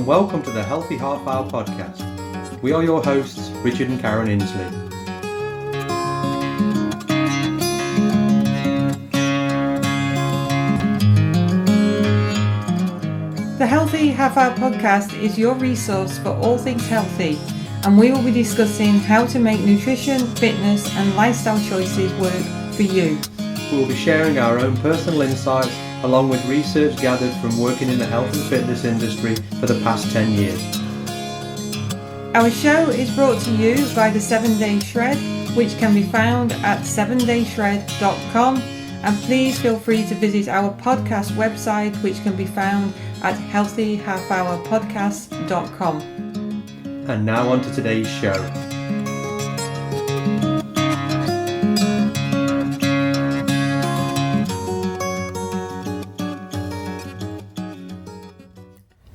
and welcome to the Healthy Half Hour podcast. We are your hosts, Richard and Karen Inslee. The Healthy Half Hour podcast is your resource for all things healthy, and we will be discussing how to make nutrition, fitness and lifestyle choices work for you. We will be sharing our own personal insights along with research gathered from working in the health and fitness industry for the past 10 years. Our show is brought to you by the 7 Day Shred, which can be found at 7dayshred.com, and please feel free to visit our podcast website, which can be found at healthyhalfhourpodcast.com. And now on to today's show.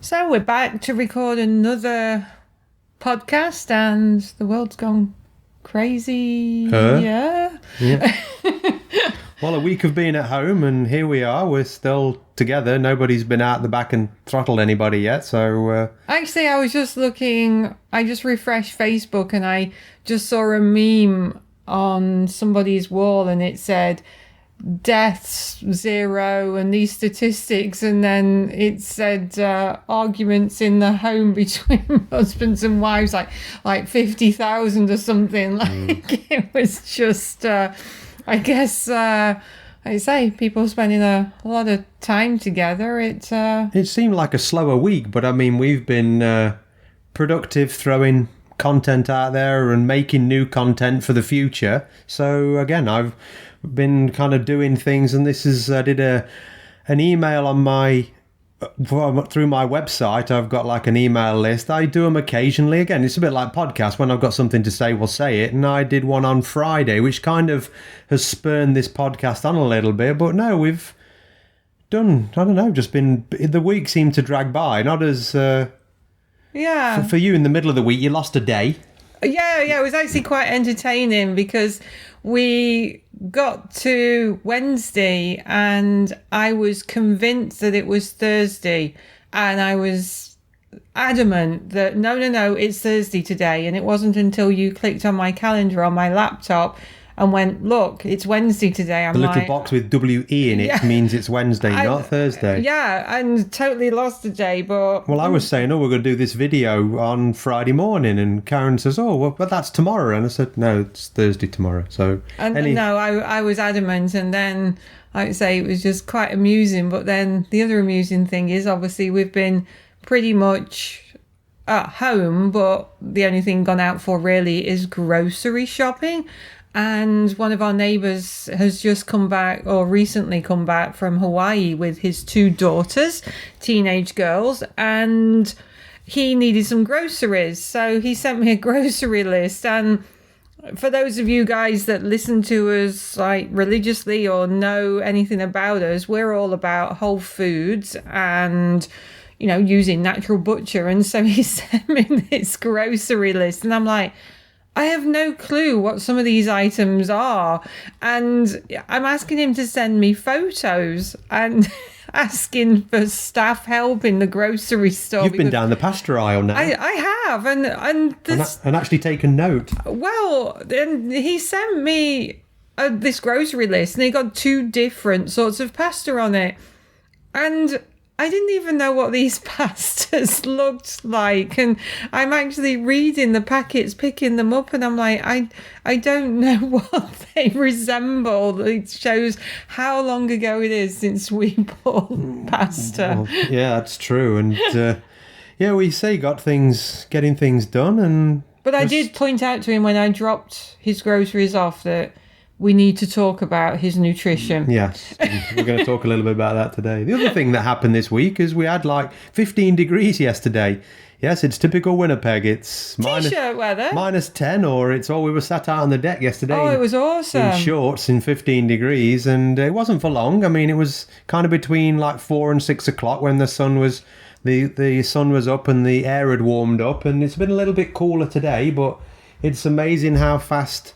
So we're back to record another podcast, and the world's gone crazy. Yeah. Well, a week of being at home, and here we are. We're still together. Nobody's been out the back and throttled anybody yet. So Actually, I was just looking. I just refreshed Facebook, and I just saw a meme on somebody's wall, and it said deaths 0 and these statistics, and then it said arguments in the home between husbands and wives like 50,000 or something. It was just I guess I say people spending a lot of time together. It seemed like a slower week, but I mean we've been productive, throwing content out there and making new content for the future. So again, I've been kind of doing things, and this is I did an email on my through my website. I've got like an email list. I do them occasionally. Again, it's a bit like podcast. When I've got something to say, we'll say it. And I did one on Friday, which kind of has spurned this podcast on a little bit. But no, we've done, I don't know, just been, the week seemed to drag by. Not as for you in the middle of the week, you lost a day. Yeah, it was actually quite entertaining because we got to Wednesday and I was convinced that it was Thursday, and I was adamant that no, it's Thursday today. And it wasn't until you clicked on my calendar on my laptop and went, look, it's Wednesday today. The little box with W-E in it means it's Wednesday, not Thursday. Yeah, and totally lost the day. But well, I was saying, we're going to do this video on Friday morning, and Karen says, but that's tomorrow. And I said, no, it's Thursday tomorrow. So no, I was adamant, and then I would say it was just quite amusing. But then the other amusing thing is, obviously, we've been pretty much at home, but the only thing gone out for really is grocery shopping. And one of our neighbours has just recently come back from Hawaii with his 2 daughters, teenage girls, and he needed some groceries. So he sent me a grocery list. And for those of you guys that listen to us like religiously or know anything about us, we're all about whole foods and, using natural butcher. And so he sent me this grocery list, and I'm like, I have no clue what some of these items are. And I'm asking him to send me photos and asking for staff help in the grocery store. You've been down the pasta aisle now. I have. And actually taken note. Well, then he sent me this grocery list, and he got 2 different sorts of pasta on it. And I didn't even know what these pastas looked like, and I'm actually reading the packets, picking them up, and I'm like, I don't know what they resemble. It shows how long ago it is since we bought pasta. Well, yeah, that's true, and we say getting things done, but I did point out to him when I dropped his groceries off that we need to talk about his nutrition. Yes, we're going to talk a little bit about that today. The other thing that happened this week is we had like 15 degrees yesterday. Yes, it's typical Winnipeg. It's T-shirt weather. -10, or we were sat out on the deck yesterday. Oh, it was awesome. In shorts in 15 degrees, and it wasn't for long. I mean, it was kind of between like 4 and 6 o'clock when the sun was up and the air had warmed up, and it's been a little bit cooler today, but it's amazing how fast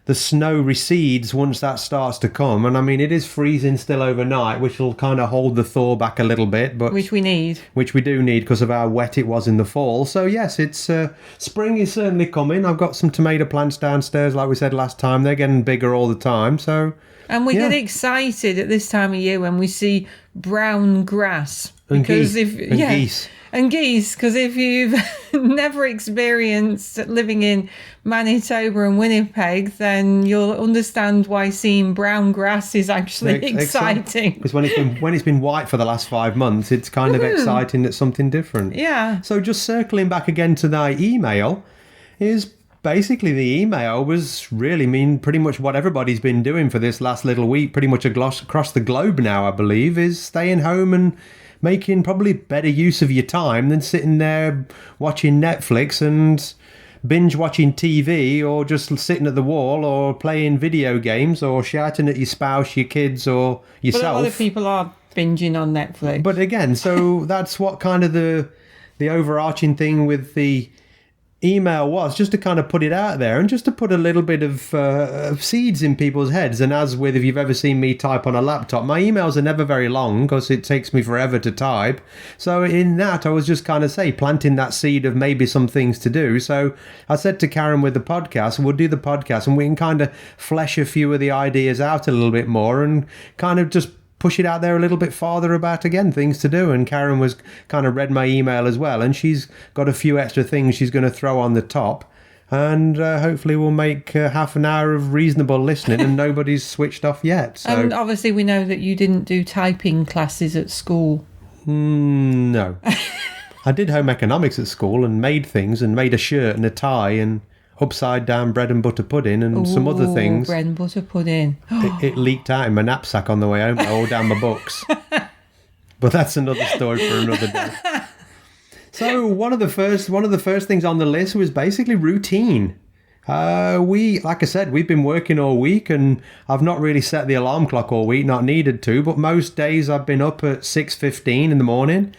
the snow recedes once that starts to come. And I mean, it is freezing still overnight, which will kind of hold the thaw back a little bit, but Which we need. which we do need because of how wet it was in the fall. So yes, it's spring is certainly coming. I've got some tomato plants downstairs, like we said last time. They're getting bigger all the time. So And we Yeah. get excited at this time of year when we see brown grass. And Because geese. if And geese. And geese, because if you've never experienced living in Manitoba and Winnipeg, then you'll understand why seeing brown grass is actually exciting. Because when it's been white for the last 5 months, it's kind of exciting that something different. Yeah. So just circling back again to that email, is basically the email was really pretty much what everybody's been doing for this last little week, pretty much across the globe now, I believe, is staying home and making probably better use of your time than sitting there watching Netflix and binge watching TV, or just sitting at the wall, or playing video games, or shouting at your spouse, your kids, or yourself. But a lot of people are binging on Netflix. But again, so that's what kind of the overarching thing with the email was, just to kind of put it out there and just to put a little bit of seeds in people's heads. And as with, if you've ever seen me type on a laptop, my emails are never very long because it takes me forever to type. So in that, I was just kind of planting that seed of maybe some things to do. So I said to Karen with the podcast, we'll do the podcast and we can kind of flesh a few of the ideas out a little bit more and kind of just push it out there a little bit farther about, again, things to do. And Karen was kind of read my email as well, and she's got a few extra things she's going to throw on the top, and hopefully we'll make half an hour of reasonable listening and nobody's switched off yet. So And obviously we know that you didn't do typing classes at school. no. I did home economics at school and made things, and made a shirt and a tie and upside down bread and butter pudding and some other Ooh, things. bread and butter pudding. It leaked out in my knapsack on the way home, all down my books. But that's another story for another day. So one of the first things on the list was basically routine. Like I said, we've been working all week, and I've not really set the alarm clock all week, not needed to, but most days I've been up at 6:15 in the morning.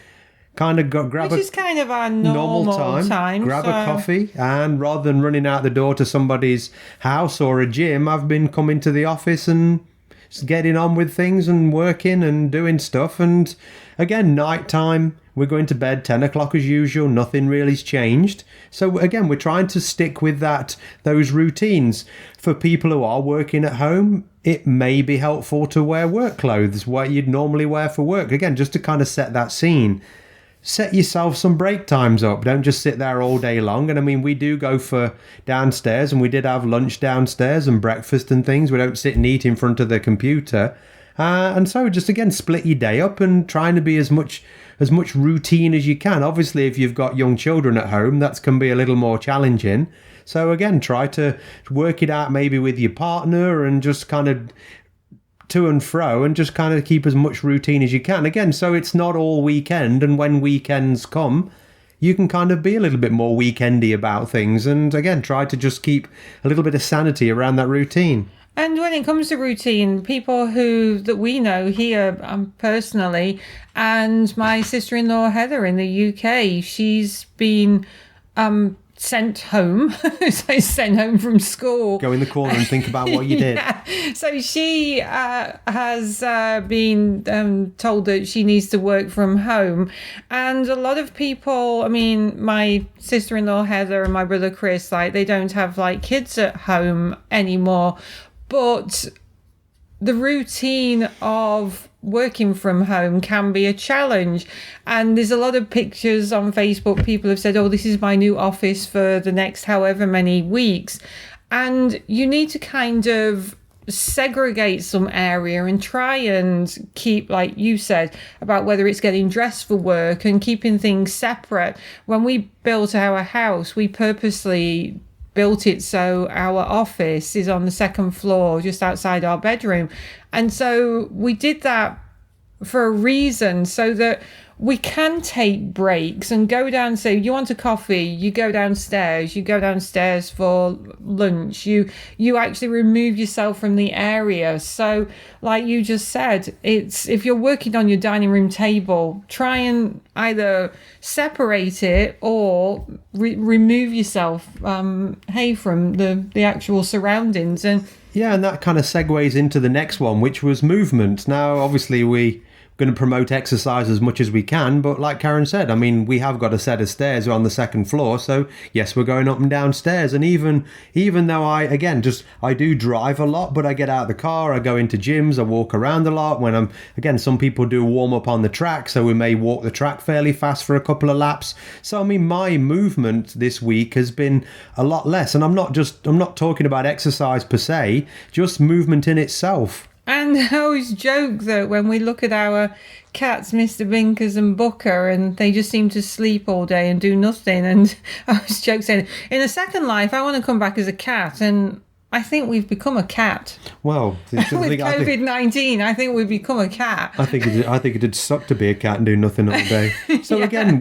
Kind of grab Which a is kind of our normal time. grab so- a coffee, and rather than running out the door to somebody's house or a gym, I've been coming to the office and just getting on with things and working and doing stuff. And again, night time, we're going to bed 10 o'clock as usual. Nothing really's changed. So again, we're trying to stick with those routines. For people who are working at home, it may be helpful to wear work clothes, what you'd normally wear for work. Again, just to kind of set that scene. Set yourself some break times up. Don't just sit there all day long. And I mean, we do go for downstairs, and we did have lunch downstairs and breakfast and things. We don't sit and eat in front of the computer. And so just, again, split your day up and trying to be as much routine as you can. Obviously, if you've got young children at home, that can be a little more challenging. So again, try to work it out maybe with your partner and just kind of to and fro, and just kind of keep as much routine as you can. Again, so it's not all weekend, and when weekends come, you can kind of be a little bit more weekendy about things, and again, try to just keep a little bit of sanity around that routine. And when it comes to routine, people that we know here personally, and my sister-in-law Heather in the UK, she's been sent home, so sent home from school. Go in the corner and think about what you did. Yeah. So she has been told that she needs to work from home. And a lot of people, I mean, my sister-in-law Heather and my brother Chris, like, they don't have like kids at home anymore. But the routine of working from home can be a challenge, and there's a lot of pictures on Facebook. People have said, oh, this is my new office for the next however many weeks, and you need to kind of segregate some area and try and keep, like you said about whether it's getting dressed for work and keeping things separate. When we built our house, we purposely built it so our office is on the second floor just outside our bedroom, and so we did that for a reason, so that we can take breaks and go down. Say you want a coffee, you go downstairs. You go downstairs for lunch. You actually remove yourself from the area. So, like you just said, it's if you're working on your dining room table, try and either separate it or remove yourself, from the actual surroundings. And yeah, and that kind of segues into the next one, which was movement. Now, obviously, we're going to promote exercise as much as we can, but like Karen said, I mean, we have got a set of stairs on the second floor, so yes, we're going up and down stairs. And even though I do drive a lot, but I get out of the car, I go into gyms, I walk around a lot. Some people do warm up on the track, so we may walk the track fairly fast for a couple of laps. So I mean, my movement this week has been a lot less, and I'm not talking about exercise per se, just movement in itself. And I always joke that when we look at our cats, Mr. Binkers and Booker, and they just seem to sleep all day and do nothing. And I always joke saying, in a second life, I want to come back as a cat. And I think we've become a cat. Well, with COVID-19, I think we've become a cat. I think it'd suck to be a cat and do nothing all day. So yeah. Again,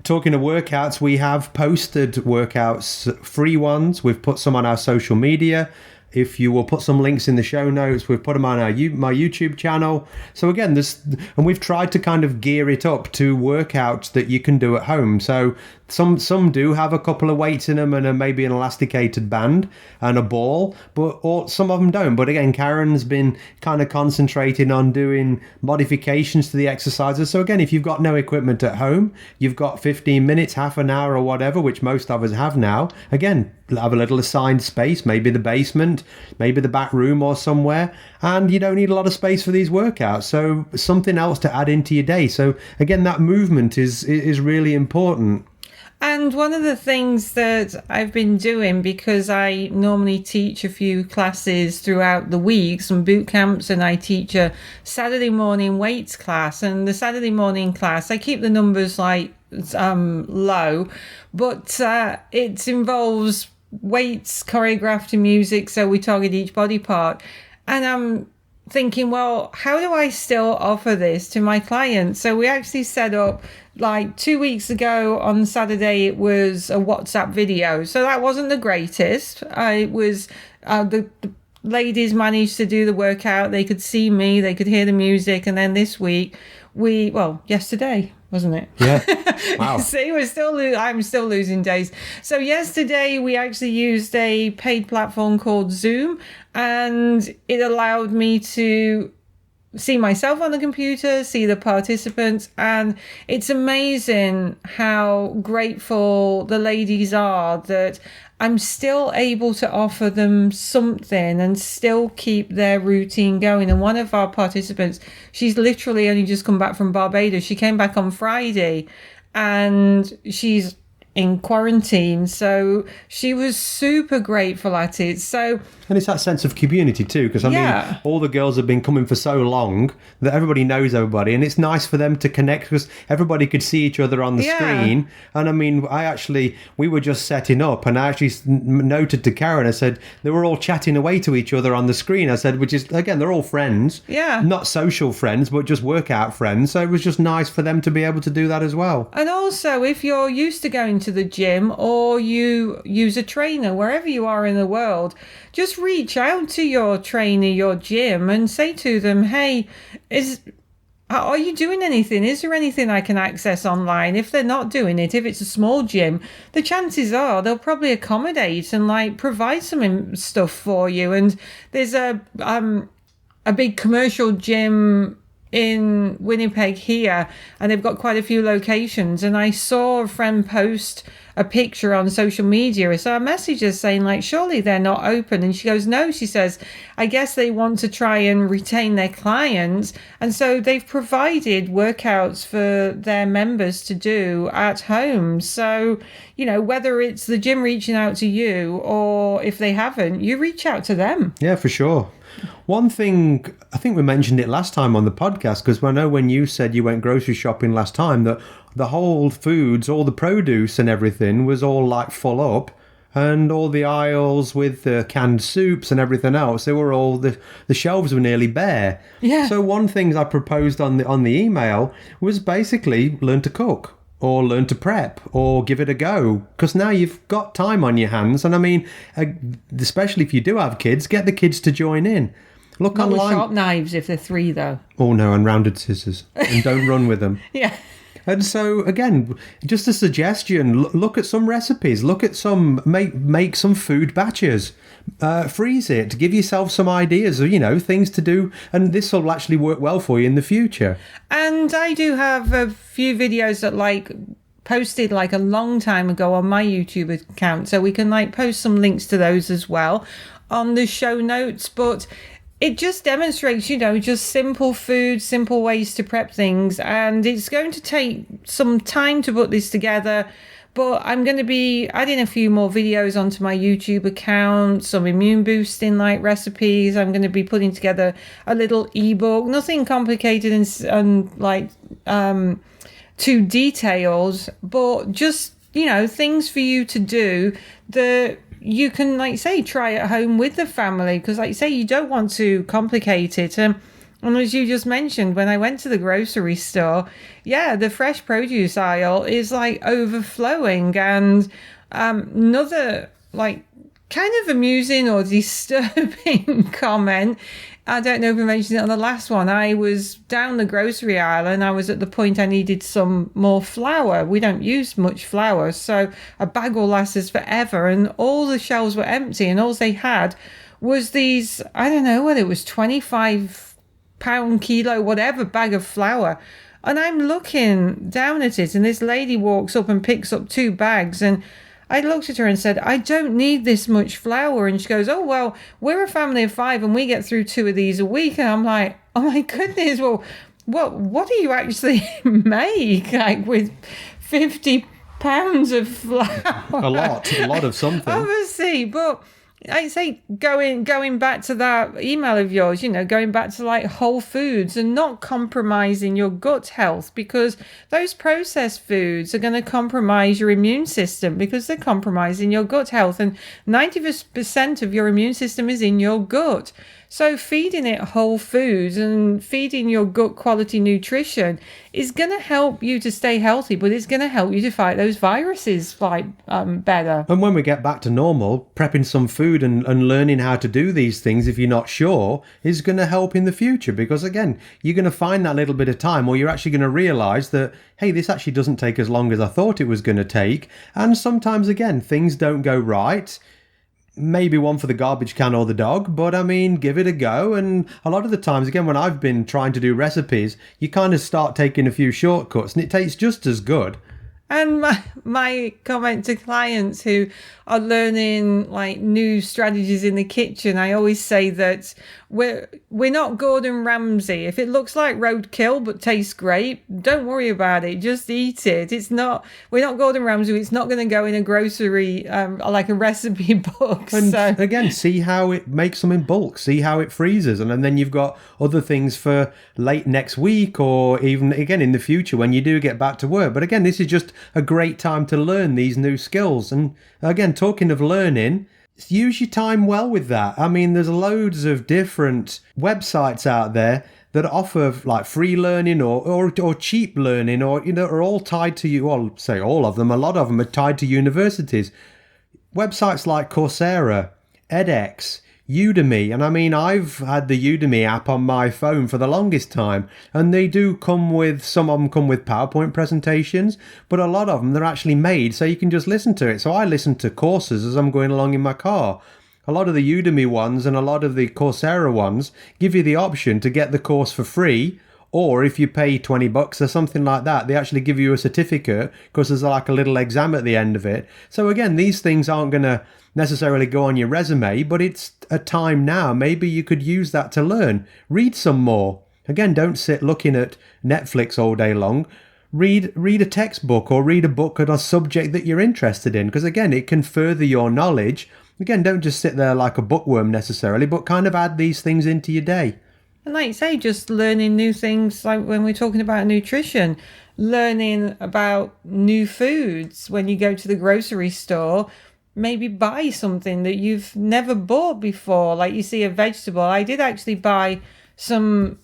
talking of workouts, we have posted workouts, free ones. We've put some on our social media. If you will put some links in the show notes, we've put them on my YouTube channel. So again, and we've tried to kind of gear it up to workouts that you can do at home. So some do have a couple of weights in them and maybe an elasticated band and a ball, or some of them don't. But again, Karen's been kind of concentrating on doing modifications to the exercises. So again, if you've got no equipment at home, you've got 15 minutes, half an hour or whatever, which most of us have now. Again, have a little assigned space, maybe the basement, maybe the back room or somewhere, and you don't need a lot of space for these workouts. So something else to add into your day. So again, that movement is really important. And one of the things that I've been doing, because I normally teach a few classes throughout the week, some boot camps, and I teach a Saturday morning weights class. And the Saturday morning class, I keep the numbers low, but it involves weights choreographed to music, so we target each body part. And I'm thinking, well, how do I still offer this to my clients? So we actually set up, like 2 weeks ago on Saturday, it was a WhatsApp video. So that wasn't the greatest. It was the ladies managed to do the workout. They could see me, they could hear the music. And then this week, yesterday, wasn't it? Yeah. Wow. See, I'm still losing days. So yesterday we actually used a paid platform called Zoom, and it allowed me to see myself on the computer, see the participants, and it's amazing how grateful the ladies are that I'm still able to offer them something and still keep their routine going. And one of our participants, she's literally only just come back from Barbados. She came back on Friday and she's in quarantine. So she was super grateful at it. And it's that sense of community too, because I mean, all the girls have been coming for so long that everybody knows everybody, and it's nice for them to connect because everybody could see each other on the screen. And I mean, we were just setting up, and I actually noted to Karen, I said, they were all chatting away to each other on the screen. I said, which is, again, they're all friends. Yeah. Not social friends, but just workout friends. So it was just nice for them to be able to do that as well. And also, if you're used to going to the gym or you use a trainer, wherever you are in the world, just reach out to your trainer, your gym, and say to them, hey, are you doing anything? Is there anything I can access online? If they're not doing it, if it's a small gym, the chances are they'll probably accommodate and provide some stuff for you. And there's a big commercial gym in Winnipeg here, and they've got quite a few locations, and I saw a friend post a picture on social media, so I messaged her saying surely they're not open, and she goes, no, she says, I guess they want to try and retain their clients, and so they've provided workouts for their members to do at home. So whether it's the gym reaching out to you or if they haven't, you reach out to them. Yeah, for sure. One thing, I think we mentioned it last time on the podcast, because I know when you said you went grocery shopping last time, that the Whole Foods, all the produce and everything was all full up. and all the aisles with the canned soups and everything else, they were all the shelves were nearly bare. Yeah. So one thing I proposed on the email was basically learn to cook, or learn to prep, or give it a go, because now you've got time on your hands. And I mean, especially if you do have kids, get the kids to join in. Look Not with online. sharp knives if they're 3, though. Oh no, and rounded scissors, and don't run with them. Yeah. And so again, just a suggestion: look at some recipes. Look at some make some food batches. Freeze it. Give yourself some ideas of things to do, and this will actually work well for you in the future. And I do have a few videos that posted a long time ago on my YouTube account, so we can post some links to those as well on the show notes. But it just demonstrates, just simple food, simple ways to prep things. And it's going to take some time to put this together, but I'm going to be adding a few more videos onto my YouTube account, some immune boosting recipes. I'm going to be putting together a little ebook, nothing complicated and too detailed, but just, things for you to do that you can, try at home with the family, because, you don't want to complicate it. And as you just mentioned, when I went to the grocery store, the fresh produce aisle is overflowing. And another kind of amusing or disturbing comment, I don't know if we mentioned it on the last one. I was down the grocery aisle and I was at the point I needed some more flour. We don't use much flour, so a bag will last us forever. And all the shelves were empty, and all they had was these, I don't know whether it was 25-pound, kilo, whatever bag of flour. And I'm looking down at it, and this lady walks up and picks up 2 bags, and I looked at her and said, I don't need this much flour. And she goes, oh, well, we're a family of 5 and we get through 2 of these a week. And I'm like, oh my goodness, well, what do you actually make with 50 pounds of flour? A lot of something. Obviously, but I say going back to that email of yours, going back to whole foods and not compromising your gut health, because those processed foods are going to compromise your immune system because they're compromising your gut health, and 90% of your immune system is in your gut. So feeding it whole foods and feeding your gut quality nutrition is going to help you to stay healthy, but it's going to help you to fight those viruses better. And when we get back to normal, prepping some food and learning how to do these things, if you're not sure, is going to help in the future. Because again, you're going to find that little bit of time, or you're actually going to realize that, hey, this actually doesn't take as long as I thought it was going to take. And sometimes, again, things don't go right. Maybe one for the garbage can or the dog, but I mean, give it a go. And a lot of the times, again, when I've been trying to do recipes, you kind of start taking a few shortcuts and it tastes just as good. And my comment to clients who are learning new strategies in the kitchen, I always say that we're not Gordon Ramsay. If it looks like roadkill but tastes great, don't worry about it. Just eat it. We're not Gordon Ramsay. It's not going to go in a grocery a recipe book. And so again, see how it makes them in bulk. See how it freezes, and then you've got other things for late next week, or even again in the future when you do get back to work. But again, this is just a great time to learn these new skills. And again, talking of learning, use your time well with that. I mean, there's loads of different websites out there that offer free learning or cheap learning, or are all tied to you. Well, say all of them. A lot of them are tied to universities. Websites like Coursera, edX, Udemy. And I mean, I've had the Udemy app on my phone for the longest time, and they do some of them come with PowerPoint presentations, but a lot of them, they're actually made so you can just listen to it. So I listen to courses as I'm going along in my car. A lot of the Udemy ones and a lot of the Coursera ones give you the option to get the course for free, or if you pay $20 or something like that, they actually give you a certificate because there's a little exam at the end of it. So again, these things aren't going to necessarily go on your resume, but it's a time now. Maybe you could use that to learn. Read some more. Again, don't sit looking at Netflix all day long. Read a textbook or read a book on a subject that you're interested in, because again, it can further your knowledge. Again, don't just sit there like a bookworm necessarily, but kind of add these things into your day. And like you say, just learning new things, like when we're talking about nutrition, learning about new foods when you go to the grocery store. maybe buy something that you've never bought before. Like you see a vegetable. I did actually buy some,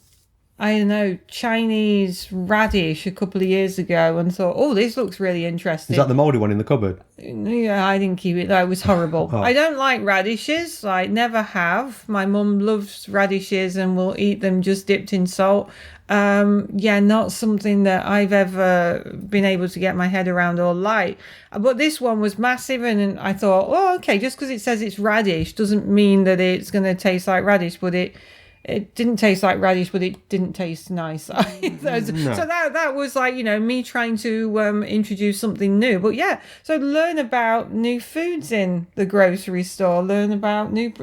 I don't know, Chinese radish a couple of years ago and thought, oh, this looks really interesting. Is that the mouldy one in the cupboard? Yeah, I didn't keep it. That was horrible. Oh. I don't like radishes. I never have. My mum loves radishes and will eat them just dipped in salt. Yeah, not something that I've ever been able to get my head around or like. But this one was massive, and I thought, oh, okay, just because it says it's radish doesn't mean that it's going to taste like radish, but it didn't taste like radish, but it didn't taste nice. So that was like, me trying to introduce something new. But yeah, so learn about new foods in the grocery store, learn about new,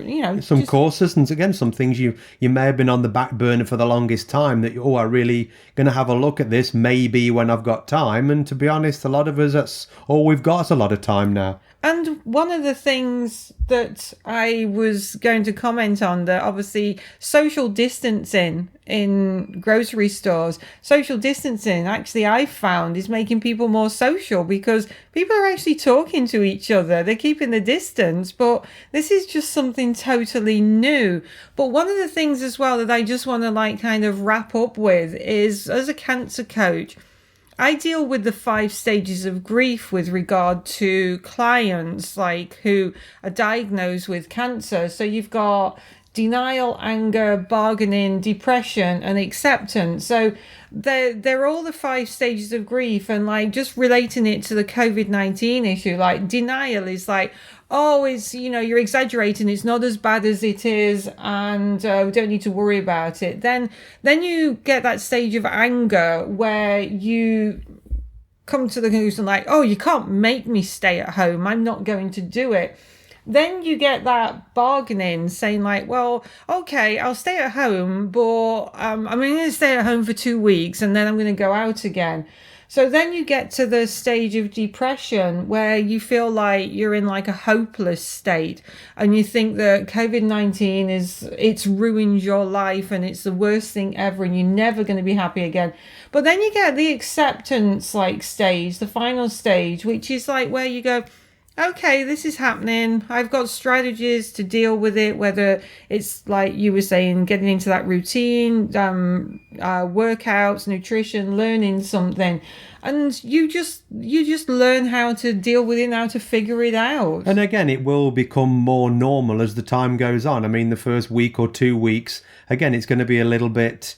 some courses, and again, some things you may have been on the back burner for the longest time that, I really going to have a look at this maybe when I've got time. And to be honest, a lot of us, that's all we've got is a lot of time now. And one of the things that I was going to comment on, that obviously social distancing in grocery stores, social distancing actually I found is making people more social, because people are actually talking to each other. They're keeping the distance, but this is just something totally new. But one of the things as well that I just want to kind of wrap up with is, as a cancer coach, I deal with the 5 stages of grief with regard to clients who are diagnosed with cancer. So you've got denial, anger, bargaining, depression, and acceptance. So they're all the 5 stages of grief. And just relating it to the COVID-19 issue, denial is oh, it's, you're exaggerating, it's not as bad as it is, and we don't need to worry about it. Then you get that stage of anger where you come to the conclusion oh, you can't make me stay at home, I'm not going to do it. Then you get that bargaining, saying well, okay, I'll stay at home, but I'm going to stay at home for 2 weeks and then I'm going to go out again. So then you get to the stage of depression where you feel like you're in a hopeless state, and you think that COVID-19 it's ruined your life and it's the worst thing ever and you're never going to be happy again. But then you get the acceptance stage, the final stage, which is where you go, okay, this is happening. I've got strategies to deal with it, whether it's you were saying, getting into that routine, workouts, nutrition, learning something. And you just learn how to deal with it and how to figure it out. And again, it will become more normal as the time goes on. I mean, the first week or 2 weeks, again, it's going to be a little bit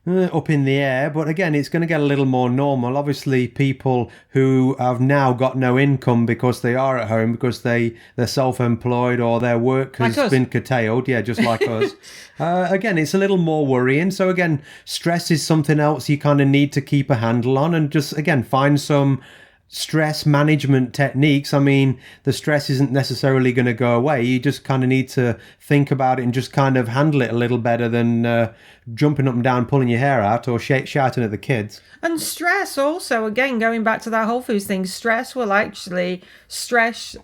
up in the air, but again, it's going to get a little more normal. Obviously, people who have now got no income because they are at home, because they're self-employed or their work has been curtailed, just like us. Again, it's a little more worrying. So again, stress is something else you kind of need to keep a handle on, and just again find some stress management techniques. I mean, the stress isn't necessarily going to go away. You just kind of need to think about it and just kind of handle it a little better than jumping up and down, pulling your hair out, or shouting at the kids. And stress also, again, going back to that Whole Foods thing, stress will actually stress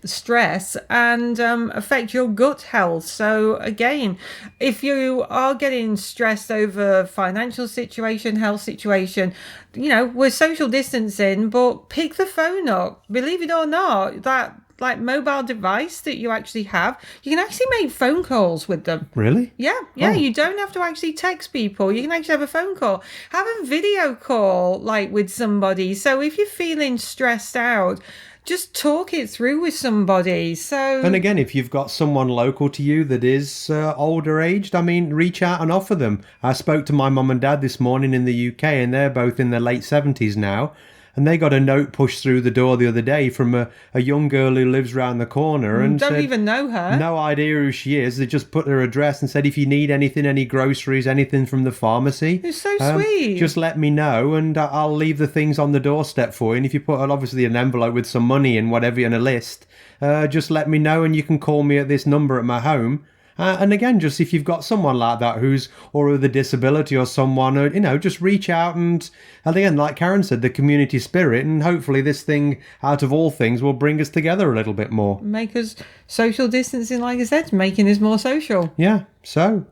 and affect your gut health. So again, if you are getting stressed over financial situation, health situation, we're social distancing, but pick the phone up. Believe it or not, that mobile device that you actually have, you can actually make phone calls with them. Really? Yeah. Oh. You don't have to actually text people. You can actually have a phone call. Have a video call with somebody. So if you're feeling stressed out, just talk it through with somebody. And again, if you've got someone local to you that is older aged, I mean, reach out and offer them. I spoke to my mum and dad this morning in the UK, and they're both in their late 70s now. And they got a note pushed through the door the other day from a young girl who lives round the corner. And don't even know her. No idea who she is. They just put her address and said, if you need anything, any groceries, anything from the pharmacy. It's so sweet. Just let me know, and I'll leave the things on the doorstep for you. And if you put obviously an envelope with some money and whatever in a list, just let me know, and you can call me at this number at my home. And again, just if you've got someone like that or with a disability or someone, just reach out. And again, like Karen said, the community spirit, and hopefully this thing, out of all things, will bring us together a little bit more. Make us social distancing, like I said, making us more social. Yeah, so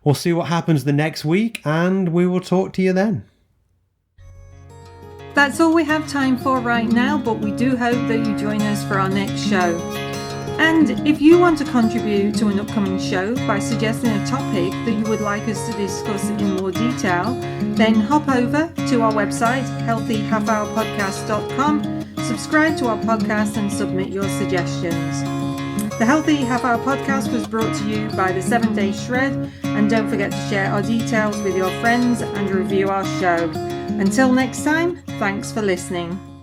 we'll see what happens the next week, and we will talk to you then. That's all we have time for right now, but we do hope that you join us for our next show. And if you want to contribute to an upcoming show by suggesting a topic that you would like us to discuss in more detail, then hop over to our website, healthyhalfhourpodcast.com, subscribe to our podcast and submit your suggestions. The Healthy Half Hour Podcast was brought to you by the 7 Day Shred, and don't forget to share our details with your friends and review our show. Until next time, thanks for listening.